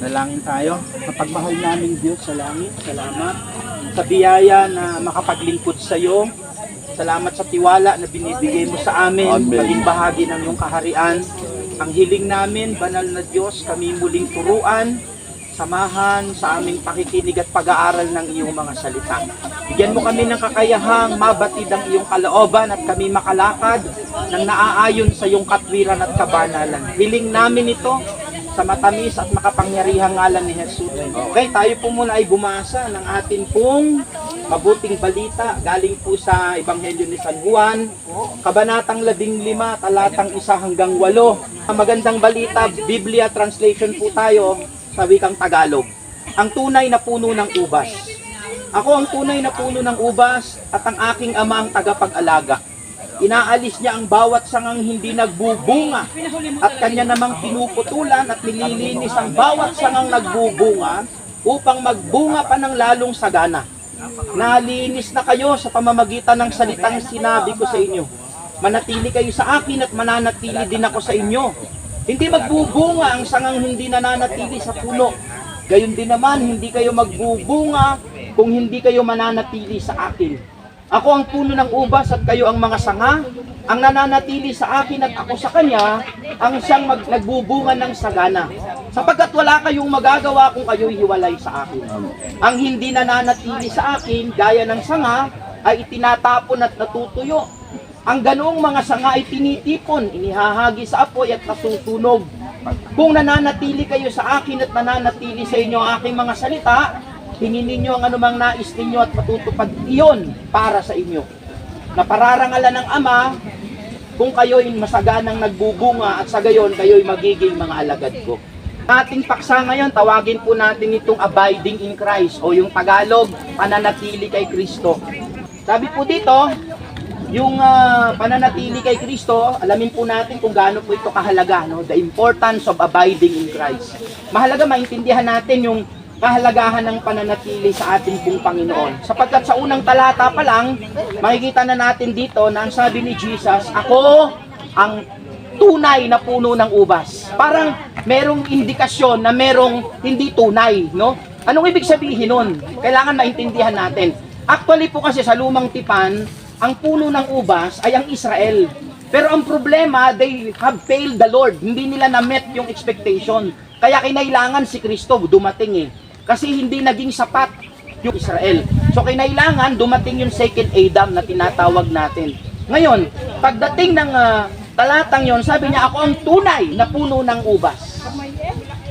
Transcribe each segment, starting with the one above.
Dalangin tayo. Mapagmahal namin Diyos sa langit, salamat sa biyaya na makapaglingkod sa iyo. Salamat sa tiwala na binibigay mo sa amin, maging bahagi ng iyong kaharian. Ang hiling namin, banal na Diyos, kami muling turuan, samahan sa aming pakikinig at pag-aaral ng iyong mga salita. Bigyan mo kami ng kakayahang mabatid ang iyong kalooban at kami makalakad ng naaayon sa iyong katwiran at kabanalan. Hiling namin ito sa matamis at makapangyarihang ngalan ni Jesus. Okay, tayo po muna ay bumasa ng atin pong mabuting balita galing po sa Ebanghelyo ni San Juan, kabanatang 15, talatang 1 hanggang 8. Magandang balita, Biblia translation po tayo sa wikang Tagalog. Ang tunay na puno ng ubas. Ako ang tunay na puno ng ubas at ang aking ama ang tagapag-alaga. Inaalis niya ang bawat sangang hindi nagbubunga at kanya namang pinuputulan at nililinis ang bawat sangang nagbubunga upang magbunga pa ng lalong sagana. Nalinis na kayo sa pamamagitan ng salitang sinabi ko sa inyo. Manatili kayo sa akin at mananatili din ako sa inyo. Hindi magbubunga ang sangang hindi nananatili sa puno. Gayon din naman, hindi kayo magbubunga kung hindi kayo mananatili sa akin. Ako ang puno ng ubas at kayo ang mga sanga. Ang nananatili sa akin at ako sa kanya, ang siyang nagbubunga ng sagana. Sapagkat wala kayong magagawa kung kayo'y hiwalay sa akin. Ang hindi nananatili sa akin, gaya ng sanga, ay itinatapon at natutuyo. Ang ganoong mga sanga ay tinitipon, inihahagi sa apoy at nasusunog. Kung nananatili kayo sa akin at nananatili sa inyo ang aking mga salita, hingin ninyo ang anumang nais ninyo at matutupad iyon para sa inyo. Napararangalan ng Ama kung kayo'y masaganang nagbubunga at sa gayon kayo'y magiging mga alagad ko. Ating paksa ngayon, tawagin po natin itong abiding in Christ o yung Tagalog, pananatili kay Kristo. Sabi po dito, yung pananatili kay Kristo, alamin po natin kung gaano po ito kahalaga, no? The importance of abiding in Christ. Mahalaga maintindihan natin yung kahalagahan ng pananatili sa ating pong Panginoon. Sapagkat sa unang talata pa lang, makikita na natin dito na ang sabi ni Jesus, ako ang tunay na puno ng ubas. Parang merong indikasyon na merong hindi tunay, no? Anong ibig sabihin nun? Kailangan maintindihan natin. Actually po kasi sa lumang tipan, ang puno ng ubas ay ang Israel. Pero ang problema, they have failed the Lord. Hindi nila na-met yung expectation. Kaya kinailangan si Kristo dumating kasi hindi naging sapat yung Israel. So kinailangan dumating yung second Adam na tinatawag natin. Ngayon, pagdating ng talatang yon, sabi niya, ako ang tunay na puno ng ubas.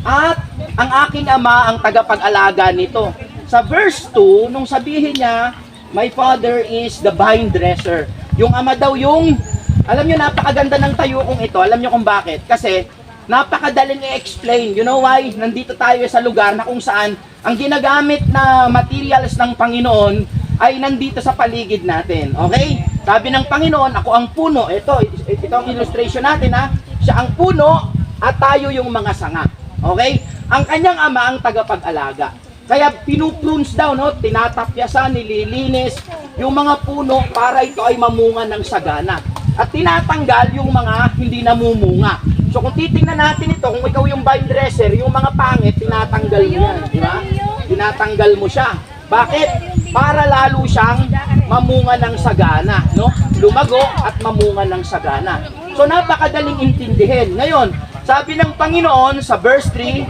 At ang aking ama ang tagapag-alaga nito. Sa verse 2, nung sabihin niya, my father is the vine dresser. Yung ama daw yung, alam niyo napakaganda ng tayukong ito. Alam niyo kung bakit? Kasi napakadaling i-explain. You know why? Nandito tayo sa lugar na kung saan ang ginagamit na materials ng Panginoon ay nandito sa paligid natin. Okay? Sabi ng Panginoon, ako ang puno. Ito ang illustration natin ha. Siya ang puno at tayo yung mga sanga. Okay? Ang kanyang ama ang tagapag-alaga. Kaya pinuprunes daw, no? Tinatapyasan, nililinis yung mga puno para ito ay mamunga ng sagana. At tinatanggal yung mga hindi namumunga. So kung titingnan natin ito, kung ikaw yung vine dresser, yung mga pangit, tinatanggal mo yan, di ba? Tinatanggal mo siya. Bakit? Para lalo siyang mamunga ng sagana, no? Lumago at mamunga ng sagana. So napakadaling intindihin. Ngayon, sabi ng Panginoon sa verse 3,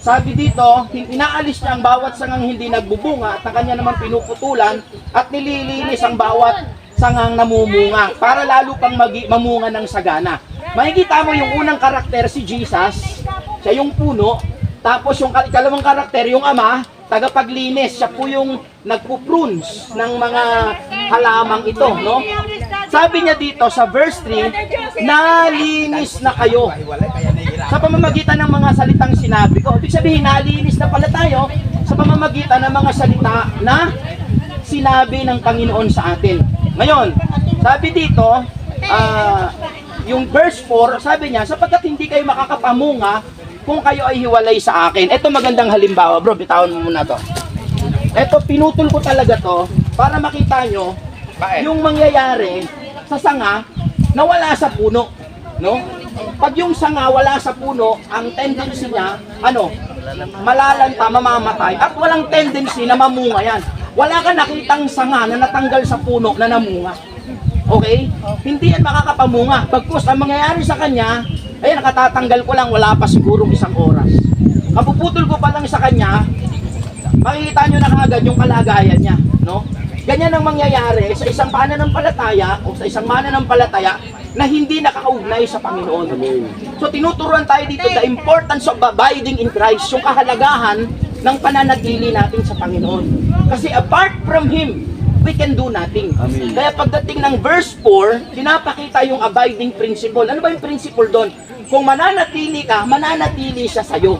sabi dito, inaalis niya ang bawat sangang hindi nagbubunga at ang kanya naman pinuputulan at nililinis ang bawat sangang namumunga para lalo pang mamunga ng sagana. Makikita mo yung unang karakter si Jesus, siya yung puno, tapos yung ikalawang karakter yung ama, tagapaglinis, siya po yung nagpuprunes ng mga halamang ito, no? Sabi niya dito sa verse 3, nalinis na kayo. Sa pamamagitan ng mga salitang sinabi ko, ibig sabihin nalinis na pala tayo sa pamamagitan ng mga salita na sinabi ng Panginoon sa atin. Ngayon, sabi dito, yung verse 4, sabi niya, sapagkat hindi kayo makakapamunga kung kayo ay hiwalay sa akin. Ito magandang halimbawa, bro, bitawan mo muna to. Ito, pinutol ko talaga to para makita nyo yung mangyayari sa sanga na wala sa puno, no? Pag yung sanga wala sa puno, ang tendency niya, malalanta, mamamatay, at walang tendency na mamunga yan. Wala ka nakitang sanga na natanggal sa puno na namunga. Okay? Hindi yan makakapamunga. Pagkus, ang mangyayari sa kanya, ay nakatatanggal ko lang, wala pa sigurong 1 oras. Kapuputol ko pa lang sa kanya, makikita nyo na kaagad yung kalagayan niya. No? Ganyan ang mangyayari sa isang pananampalataya o sa isang mananampalataya na hindi nakakaugnay sa Panginoon. So tinuturuan tayo dito the importance of abiding in Christ, yung kahalagahan ng pananatili natin sa Panginoon. Kasi apart from Him, we can do nothing. Amen. Kaya pagdating ng verse 4, pinapakita yung abiding principle. Ano ba yung principle doon? Kung mananatili ka, mananatili siya sa'yo.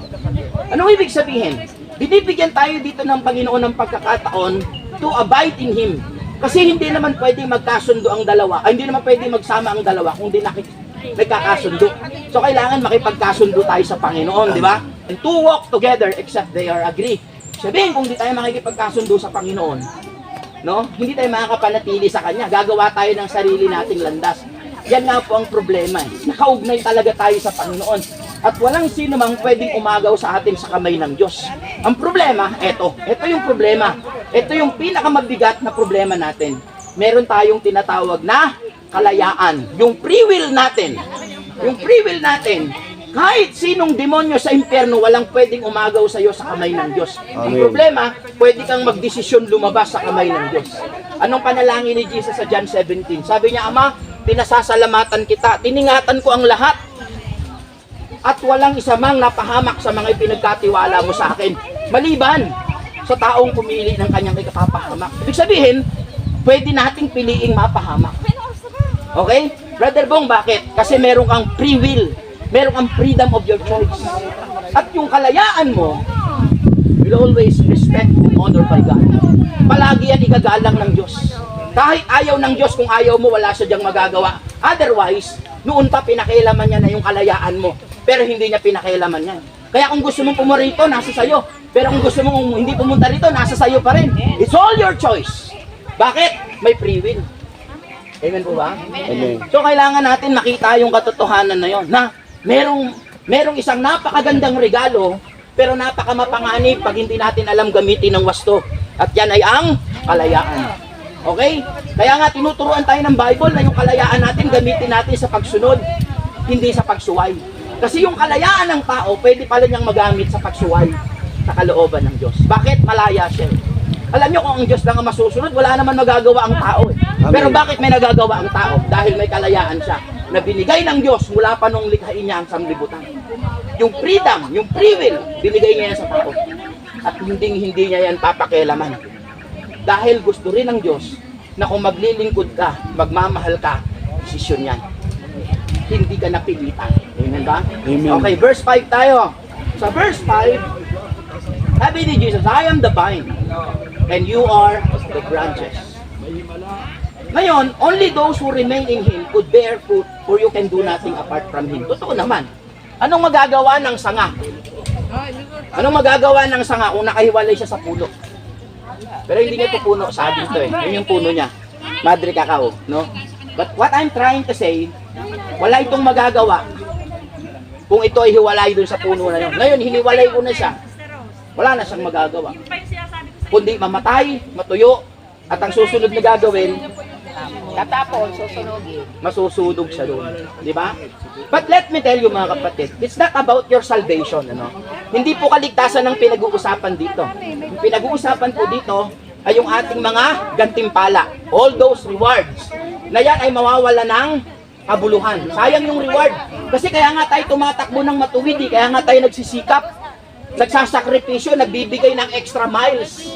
Anong ibig sabihin? Binibigyan tayo dito ng Panginoon ng pagkakataon to abide in Him. Kasi hindi naman pwedeng magkasundo ang dalawa, hindi naman pwedeng magsama ang dalawa kung di nagkakasundo. So kailangan makipagkasundo tayo sa Panginoon, di ba? And two walk together except they are agree. Sabihin, kung di tayo makikipagkasundo sa Panginoon, no? Hindi tayo makakapanatili sa Kanya. Gagawa tayo ng sarili nating landas. Yan nga po ang problema. Nakaugnay talaga tayo sa Panginoon. At walang sino mang pwedeng umagaw sa atin sa kamay ng Diyos. Ang problema, ito yung problema. Ito yung pinakamabigat na problema natin. Meron tayong tinatawag na kalayaan. Yung free will natin. Yung free will natin. Kahit sinong demonyo sa impyerno, walang pwedeng umagaw sa iyo sa kamay ng Diyos. Ang problema, pwede kang magdesisyon lumabas sa kamay ng Diyos. Anong panalangin ni Jesus sa John 17? Sabi niya, Ama, pinasasalamatan kita, tiningatan ko ang lahat, at walang isa mang napahamak sa mga ipinagkatiwala mo sa akin, maliban sa taong pumili ng kanyang ikapapahamak. Ibig sabihin, pwede nating piliing mapahamak. Okay? Brother Bong, bakit? Kasi meron kang free will. Meron kang freedom of your choice. At yung kalayaan mo will always respect and honor by God. Palagi yan igagalang ng Diyos. Kahit ayaw ng Diyos, kung ayaw mo, wala siya diyang magagawa. Otherwise, noon pa pinakialaman niya na yung kalayaan mo. Pero hindi niya pinakialaman yan. Kaya kung gusto mong pumarito, nasa sayo. Pero kung gusto mong hindi pumunta rito, nasa sayo pa rin. It's all your choice. Bakit? May free will. Amen po ba? Amen. So kailangan natin makita yung katotohanan na yon, na merong isang napakagandang regalo, pero napakamapanganib pag hindi natin alam gamitin ng wasto. At yan ay ang kalayaan. Okay? Kaya nga tinuturuan tayo ng Bible na yung kalayaan natin gamitin natin sa pagsunod, hindi sa pagsuway. Kasi yung kalayaan ng tao, pwede pala niyang magamit sa pagsuway sa kalooban ng Diyos. Bakit? Malaya siya. Alam niyo, kung ang Diyos lang ang masusunod, wala naman magagawa ang tao. Pero bakit may nagagawa ang tao? Dahil may kalayaan siya na binigay ng Diyos mula pa nung likhain niya ang sanglibutan. Yung freedom, yung free will, binigay niya yan sa tao. At hindi niya yan papakialaman. Dahil gusto rin ng Diyos na kung maglilingkod ka, magmamahal ka, desisyon yan. Hindi ka napilitan. Amen ba? Amen. Okay, verse 5 tayo. Sa verse 5, sabi ni Jesus, I am the vine, and you are the branches. Ngayon, only those who remain in Him could bear fruit, for you can do nothing apart from Him. Totoo naman. Anong magagawa ng sanga? Anong magagawa ng sanga kung nakahiwalay siya sa puno? Pero hindi niya ito puno, sabi ito eh. Yun yung puno niya. Madre cacao, no? But what I'm trying to say, wala itong magagawa kung ito ay hiwalay dun sa puno na yun. Ngayon, hiniwalay ko na siya. Wala na siyang magagawa. Kundi mamatay, matuyo, at ang susunod na gagawin, Tatapon, susunogin. masusunog siya doon. Di ba? But let me tell you mga kapatid, it's not about your salvation. Ano? Hindi po kaligtasan ang pinag-uusapan dito. Yung pinag-uusapan po dito ay yung ating mga gantimpala. All those rewards na yan ay mawawala ng kabuluhan. Sayang yung reward. Kasi kaya nga tayo tumatakbo ng matuwid, kaya nga tayo nagsisikap, nagsasakripisyo, nagbibigay ng extra miles.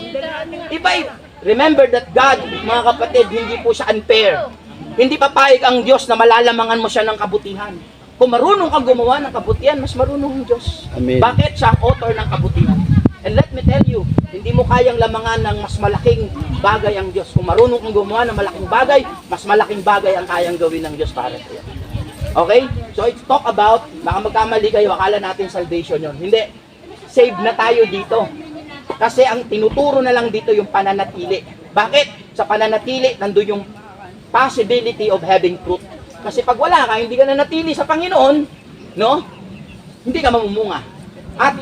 Diba? Remember that God, mga kapatid, hindi po siya unfair. Hindi papayag ang Diyos na malalamangan mo siya ng kabutihan. Kung marunong kang gumawa ng kabutihan, mas marunong ang Diyos. Amen. Bakit? Siya ang author ng kabutihan. And let me tell you, hindi mo kayang lamangan ng mas malaking bagay ang Diyos. Kung marunong kang gumawa ng malaking bagay, mas malaking bagay ang kayang gawin ng Diyos para sa iyo. Okay? So it's talk about, baka magkamali kayo, akala natin salvation yon. Hindi. Save na tayo dito. Kasi ang tinuturo na lang dito yung pananatili. Bakit? Sa pananatili, nandun yung possibility of having fruit. Kasi pag wala ka, hindi ka nanatili sa Panginoon, no? Hindi ka mamumunga. At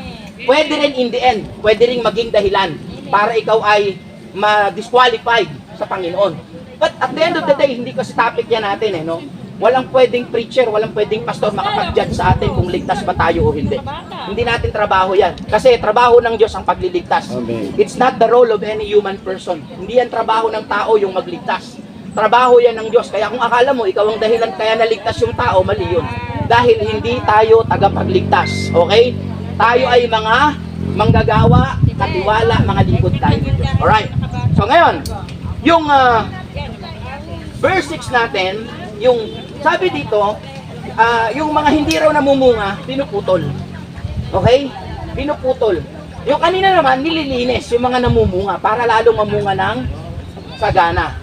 pwede rin in the end, pwede rin maging dahilan para ikaw ay ma-disqualified sa Panginoon. But at the end of the day, hindi kasi topic yan natin no? Walang pwedeng preacher, walang pwedeng pastor makapag-judge sa atin kung ligtas ba tayo o hindi. Hindi natin trabaho yan. Kasi trabaho ng Diyos ang pagliligtas. Amen. It's not the role of any human person. Hindi yan trabaho ng tao yung magligtas. Trabaho yan ng Diyos. Kaya kung akala mo, ikaw ang dahilan kaya naligtas yung tao, mali yun. Dahil hindi tayo tagapagligtas. Okay? Tayo ay mga manggagawa, katiwala, mga lingkod tayo. Alright. So ngayon, yung verse 6 natin, yung sabi dito, yung mga hindi raw namumunga, pinuputol. Okay? Pinuputol. Yung kanina naman, nililinis yung mga namumunga para lalong mamunga ng sagana.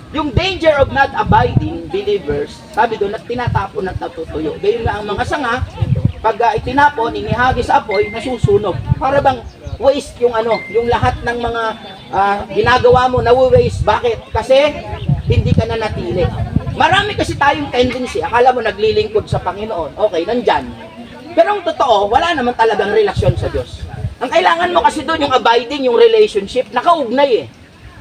Yung danger of not abiding believers, sabi doon, at tinatapon at natutuyo. Gayon nga ang mga sanga, pag itinapon, inihagi sa apoy, nasusunog. Para bang waste yung yung lahat ng mga ginagawa mo, na-waste. Bakit? Kasi hindi ka na natili. Marami kasi tayong tendency, akala mo naglilingkod sa Panginoon. Okay, nandyan. Pero ang totoo, wala naman talagang relasyon sa Diyos. Ang kailangan mo kasi doon, yung abiding, yung relationship, nakaugnay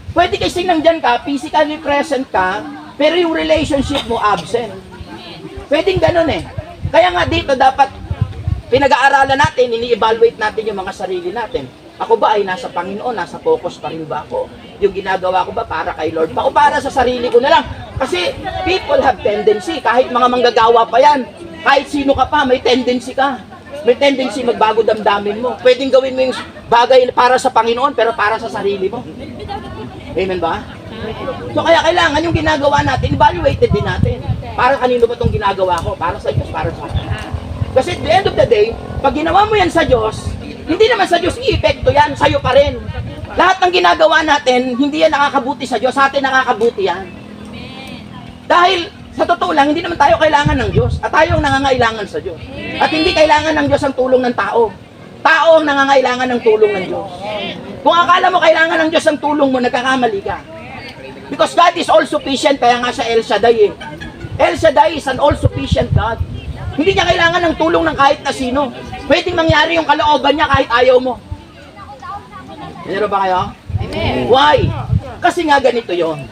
Pwede kasi nandyan ka, physically present ka, pero yung relationship mo absent. Pwedeng ganun Kaya nga dito dapat pinag-aaralan natin, ini-evaluate natin yung mga sarili natin. Ako ba ay nasa Panginoon, nasa focus pa rin ba ako? Yung ginagawa ko ba para kay Lord pa o para sa sarili ko na lang? Kasi people have tendency, kahit mga manggagawa pa yan, kahit sino ka pa, may tendency ka. May tendency magbago damdamin mo. Pwedeng gawin mo yung bagay para sa Panginoon, pero para sa sarili mo. Amen ba? So kaya kailangan yung ginagawa natin, evaluated din natin. Para kanino ba itong ginagawa ko? Para sa Diyos, para sa akin. Kasi at the end of the day, pag ginawa mo yan sa Diyos, hindi naman sa Diyos i-epekto yan, sa'yo pa rin. Lahat ng ginagawa natin, hindi yan nakakabuti sa Diyos, sa atin nakakabuti yan. Dahil, sa totoo lang, hindi naman tayo kailangan ng Diyos, at tayo ang nangangailangan sa Diyos. At hindi kailangan ng Diyos ang tulong ng tao. Tao ang nangangailangan ng tulong ng Diyos. Kung akala mo kailangan ng Diyos ang tulong mo, nagkakamali ka. Because God is all-sufficient, kaya nga siya El Shaddai El Shaddai is an all-sufficient God. Hindi niya kailangan ng tulong ng kahit na sino. Pwedeng mangyari yung kalooban niya kahit ayaw mo. Meron ba kayo? Amen. Why? Kasi nga ganito yon.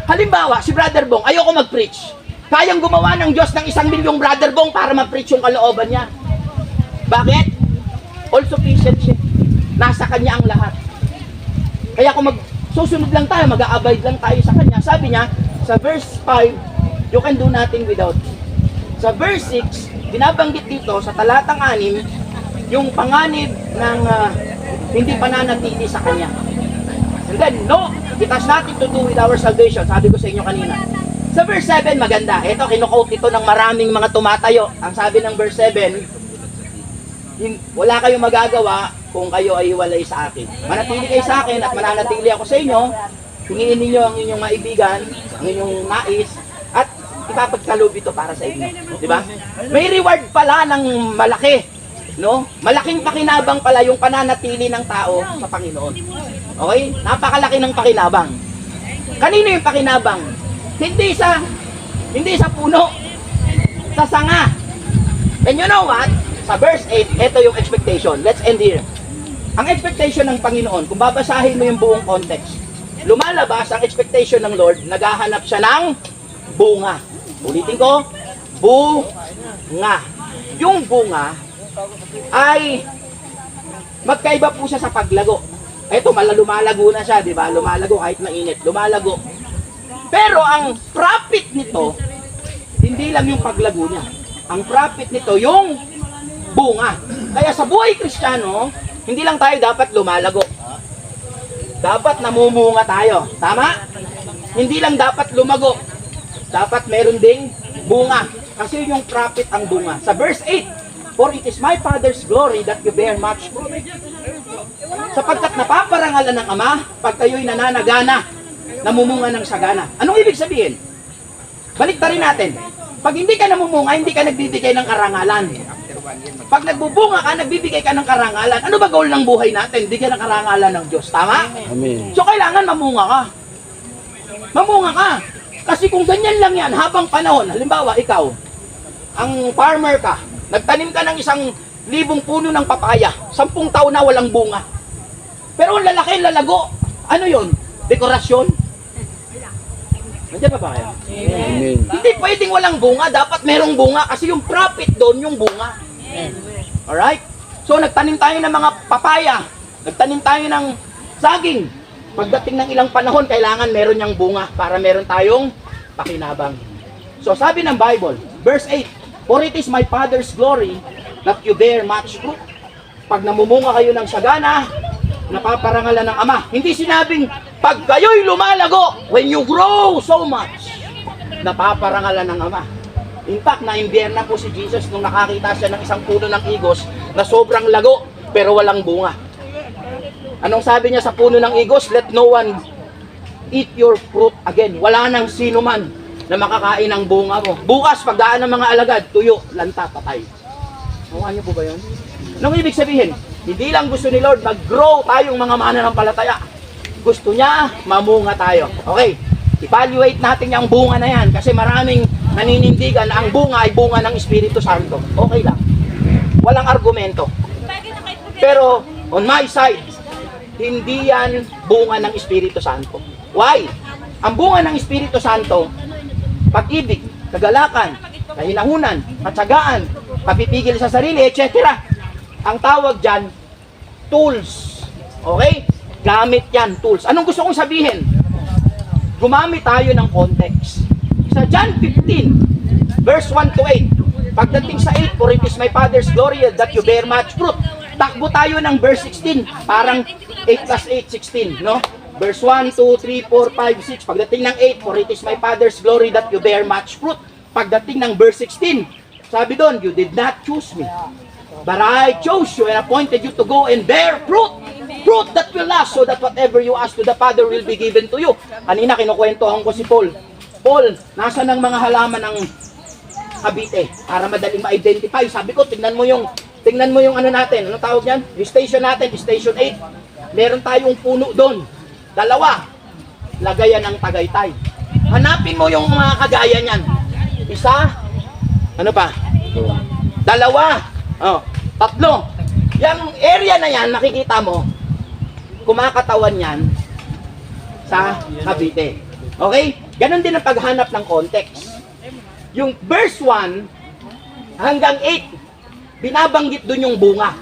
Halimbawa, si Brother Bong, ayoko mag-preach. Kayang gumawa ng Diyos ng 1 milyong Brother Bong para mag-preach yung kalooban niya. Bakit? All-sufficient siya. Nasa kanya ang lahat. Kaya kung susunod lang tayo, mag-a-abide lang tayo sa kanya. Sabi niya, sa verse 5, you can do nothing without me. Sa verse 6, binabanggit dito sa talatang 6, yung panganib ng hindi pananatili sa kanya. And then, no, it has nothing to do with our salvation. Sabi ko sa inyo kanina. Sa verse 7, maganda. Ito, kinukote ito ng maraming mga tumatayo. Ang sabi ng verse 7, wala kayong magagawa kung kayo ay hiwalay sa akin. Manatili kayo sa akin at mananatili ako sa inyo. Hingin ninyo ang inyong maibigan, ang inyong nais, at ipapagkaloob ito para sa inyo. Di ba? May reward pala ng malaki. No? Malaking pakinabang pala yung pananatili ng tao sa Panginoon. Okay? Napakalaki ng pakinabang. Kanino yung pakinabang? Hindi sa puno. Sa sanga. And you know what? Sa verse 8, ito yung expectation. Let's end here. Ang expectation ng Panginoon, kung babasahin mo yung buong context, lumalabas ang expectation ng Lord, naghahanap siya ng bunga. Ulitin ko, bunga. Yung bunga ay magkaiba po siya sa paglago. Ito, lumalago na siya, di ba? Lumalago kahit mainit, lumalago. Pero ang profit nito, hindi lang yung paglago niya. Ang profit nito, yung bunga. Kaya sa buhay Kristiyano, hindi lang tayo dapat lumalago. Dapat namumunga tayo. Tama? Hindi lang dapat lumago. Dapat meron ding bunga. Kasi yung profit ang bunga. Sa verse 8, for it is my Father's glory that you bear much fruit. Sapagkat napaparangalan ng Ama, pag kayo'y nananagana, namumunga ng sagana. Anong ibig sabihin? Baliktarin natin. Pag hindi ka namumunga, hindi ka nagbibigay ng karangalan. Pag nagbubunga ka, nagbibigay ka ng karangalan. Ano ba goal ng buhay natin? Bigyan ng karangalan ng Diyos. Tama? Amen. So kailangan mamunga ka. Mamunga ka. Kasi kung ganyan lang yan, habang panahon, halimbawa ikaw, ang farmer ka, Nagtanim ka ng 1,000 puno ng papaya. 10 taon na walang bunga. Pero ang lalaki, lalago. Ano yon? Dekorasyon? Nandiyan pa ba kayo? Amen. Hindi pwedeng walang bunga. Dapat merong bunga kasi yung profit doon yung bunga. Alright? So nagtanim tayo ng mga papaya. Nagtanim tayo ng saging. Pagdating ng ilang panahon, kailangan meron niyang bunga para meron tayong pakinabang. So sabi ng Bible, verse 8, "For it is my Father's glory that you bear much fruit." Pag namumunga kayo ng sagana, napaparangalan ng Ama. Hindi sinabing, pag kayo'y lumalago, when you grow so much, napaparangalan ng Ama. In fact, na-imbyer na po si Jesus nung nakakita siya ng isang puno ng igos na sobrang lago, pero walang bunga. Anong sabi niya sa puno ng igos? Let no one eat your fruit again. Wala nang sino man na makakain ng bunga mo. Bukas, pagdaan ng mga alagad, tuyo, lanta, patay. Nakuha niyo po ba yun? Anong ibig sabihin? Hindi lang gusto ni Lord mag-grow tayong mga mananampalataya. Gusto niya, mamunga tayo. Okay, evaluate natin yung bunga na yan kasi maraming naninindigan na ang bunga ay bunga ng Espiritu Santo. Okay lang. Walang argumento. Pero, on my side, hindi yan bunga ng Espiritu Santo. Why? Ang bunga ng Espiritu Santo, pag-ibig, kagalakan, kahinahunan, katsagaan, papipigil sa sarili, etc. Ang tawag dyan, tools. Okay? Gamit yan, tools. Anong gusto kong sabihin? Gumamit tayo ng context. Sa John 15, verse 1 to 8, pagdating sa 8, "For it is my Father's glory that you bear much fruit." Takbo tayo ng verse 16, parang 8 plus 8, 16, no? Verse 1, 2, 3, 4, 5, 6. Pagdating ng 8, "For it is my Father's glory that you bear much fruit." Pagdating ng verse 16, sabi doon, "You did not choose me, but I chose you and appointed you to go and bear fruit. Fruit that will last, so that whatever you ask to the Father will be given to you." Kanina kinukwentuhan ko si Paul. Paul, nasa ng mga halaman ng Cavite para madaling ma-identify. Sabi ko, tingnan mo yung ano natin, ano tawag yan? Yung station natin, station 8. Meron tayong puno doon. 2, lagayan ng Tagaytay. Hanapin mo yung mga kagaya niyan. 1, ano pa? 2, 3. Yung area na yan, nakikita mo, kumakatawan yan sa Cavite. Okay? Ganon din ang paghanap ng context. Yung verse 1 hanggang 8, binabanggit dun yung bunga.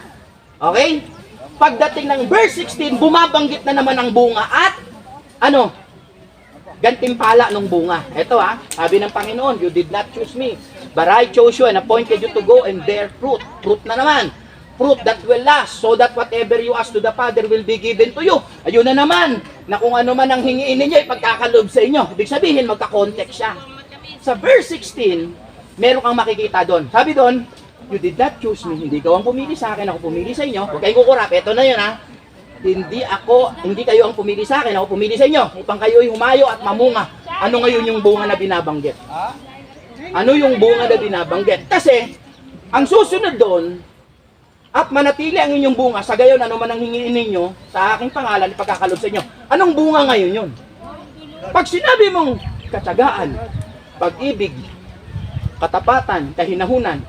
Okay? Pagdating ng verse 16, bumabanggit na naman ang bunga at gantimpala ng bunga. Ito sabi ng Panginoon, "You did not choose me, but I chose you and appointed you to go and bear fruit." Fruit na naman. Fruit that will last, so that whatever you ask to the Father will be given to you. Ayun na naman, na kung ano man ang hingiin ninyo, ipagkakaloob sa inyo. Ibig sabihin, magka-context siya. Sa verse 16, meron kang makikita doon. Sabi doon, "You did not choose me." Hindi ikaw ang pumili sa akin, ako pumili sa inyo. Huwag kayong kukurap, ito na yun Hindi kayo ang pumili sa akin, ako pumili sa inyo. Upang kayo'y humayo at mamunga. Ano ngayon yung bunga na binabanggit? Ano yung bunga na binabanggit? Kasi, ang susunod doon, at manatili ang inyong bunga, sa gayon ano man ang hingin ninyo, sa aking pangalan, ipagkakalob sa inyo. Anong bunga ngayon yun? Pag sinabi mong katsagaan, pag-ibig, katapatan, kahinahunan,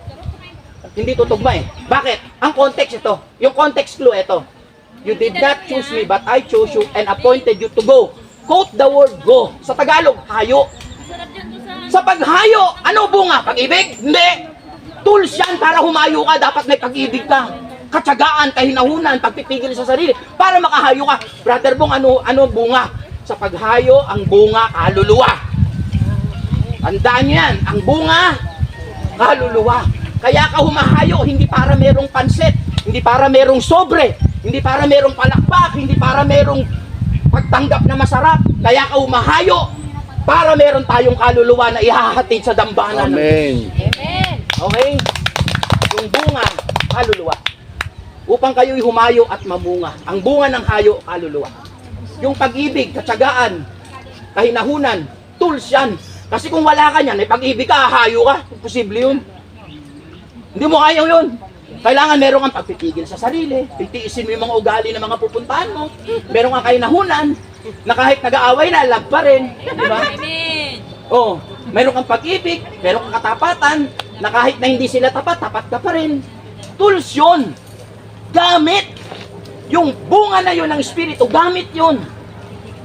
hindi tutugma Bakit? Ang context ito. Yung context clue ito. "You did not choose me, but I chose you and appointed you to go." Quote the word go. Sa Tagalog, hayo. Sa paghayo, ano bunga? Pag-ibig? Hindi. Tools yan para humayo ka, dapat may pag-ibig ka. Katsagaan, kahinahunan, pagpipigil sa sarili, para makahayo ka. Brother Bong, ano bunga? Sa paghayo, ang bunga, kaluluwa. Tandaan nyo yan, ang bunga, kaluluwa. Kaya ka humahayo, hindi para merong pansit, hindi para merong sobre, hindi para merong palakpak, hindi para merong pagtanggap na masarap. Kaya ka humahayo, para meron tayong kaluluwa na ihahatid sa dambana. Amen. Okay? Yung bunga, kaluluwa. Upang kayo'y humayo at mamunga. Ang bunga ng hayo, kaluluwa. Yung pag-ibig, katsagaan, kahinahunan, tools yan. Kasi kung wala ka niyan, may pag-ibig ka, hayo ka. Posible yun. Hindi mo kaya yun. Kailangan meron kang pagpipigil sa sarili. Titiisin mo yung mga ugali ng mga pupuntahan mo. Meron kang kahinahunan, na kahit nag-aaway na, love pa rin. Di ba? Oh, meron kang pag-ibig, meron kang katapatan, na kahit na hindi sila tapat, tapat ka pa rin. Tools yun. Gamit. Yung bunga na yun ng Espiritu, gamit yun.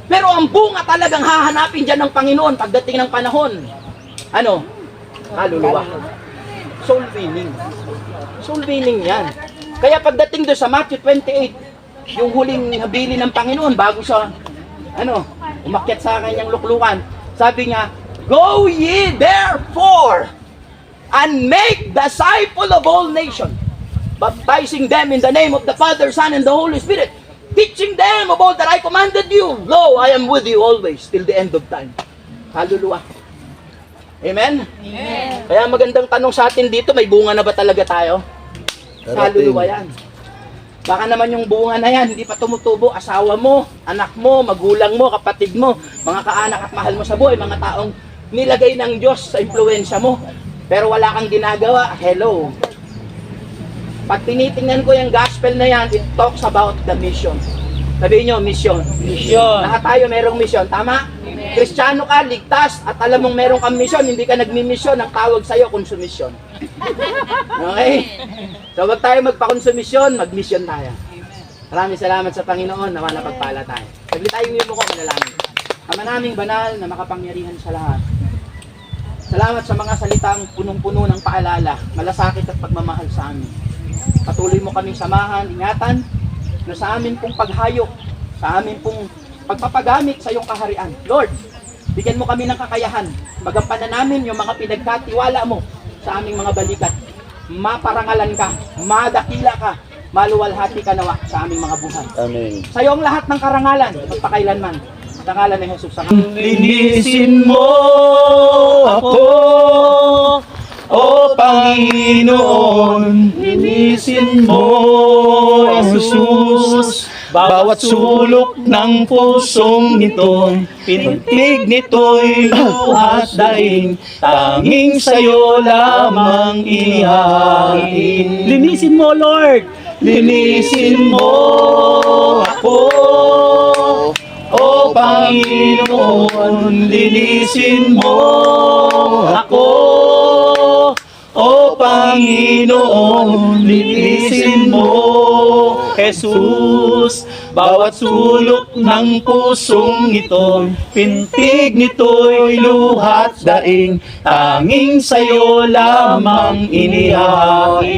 Pero ang bunga talagang hahanapin dyan ng Panginoon pagdating ng panahon. Ano? Kaluluwa. Soul winning. Soul winning yan. Kaya pagdating doon sa Matthew 28, yung huling habili ng Panginoon bago siya, umakyat sa kanyang luklukan, sabi niya, "Go ye therefore and make disciple of all nations, baptizing them in the name of the Father, Son, and the Holy Spirit, teaching them of all that I commanded you. Lo, I am with you always till the end of time." Kaluluwa. Amen? Amen. Kaya magandang tanong sa atin dito, may bunga na ba talaga tayo? Kaluluwa yan. Baka naman yung bunga na yan, hindi pa tumutubo, asawa mo, anak mo, magulang mo, kapatid mo, mga kaanak at mahal mo sa buhay, mga taong nilagay ng Diyos sa impluensya mo, pero wala kang ginagawa. Hello. Pag tinitingnan ko yung gospel na yan, it talks about the mission. Sabihin nyo, mission. Mission. Lahat tayo merong mission, tama? Amen. Kristiyano ka, ligtas, at alam mong merong kang mission, hindi ka nagmi-mission, ang tawag sa'yo, konsumisyon. Okay? So, wag tayo magpa-konsumisyon, mag-mission tayo. Maraming salamat sa Panginoon, nawa na pagpala tayo. Saglit tayong yung ko, manalangin. Ama naming banal na makapangyarihan sa lahat. Salamat sa mga salitang punong-puno ng paalala, malasakit at pagmamahal sa amin. Patuloy mo kaming samahan, ingatan, na sa amin pong paghayok, sa amin pong pagpapagamit sa iyong kaharian. Lord, bigyan mo kami ng kakayahan, magampanan namin yung mga pinagkatiwala mo sa aming mga balikat. Maparangalan ka, madakila ka, maluwalhati ka nawa sa aming mga buhay. Amen. Sa iyo ang lahat ng karangalan, magpakailanman. Sa ngalan ni Jesus. Linisin mo ako, O Panginoon. Linisin mo, Jesus, bawat sulok ng pusong ito. Pintig nito'y luhat daing, tanging sa'yo lamang inihain. Linisin mo, Lord. Linisin mo ako, O Panginoon, linisin mo ako. O Panginoon, linisin mo, Jesus, bawat sulok ng pusong ito. Pintig nito'y luhat daing, tanging sa'yo lamang inihain.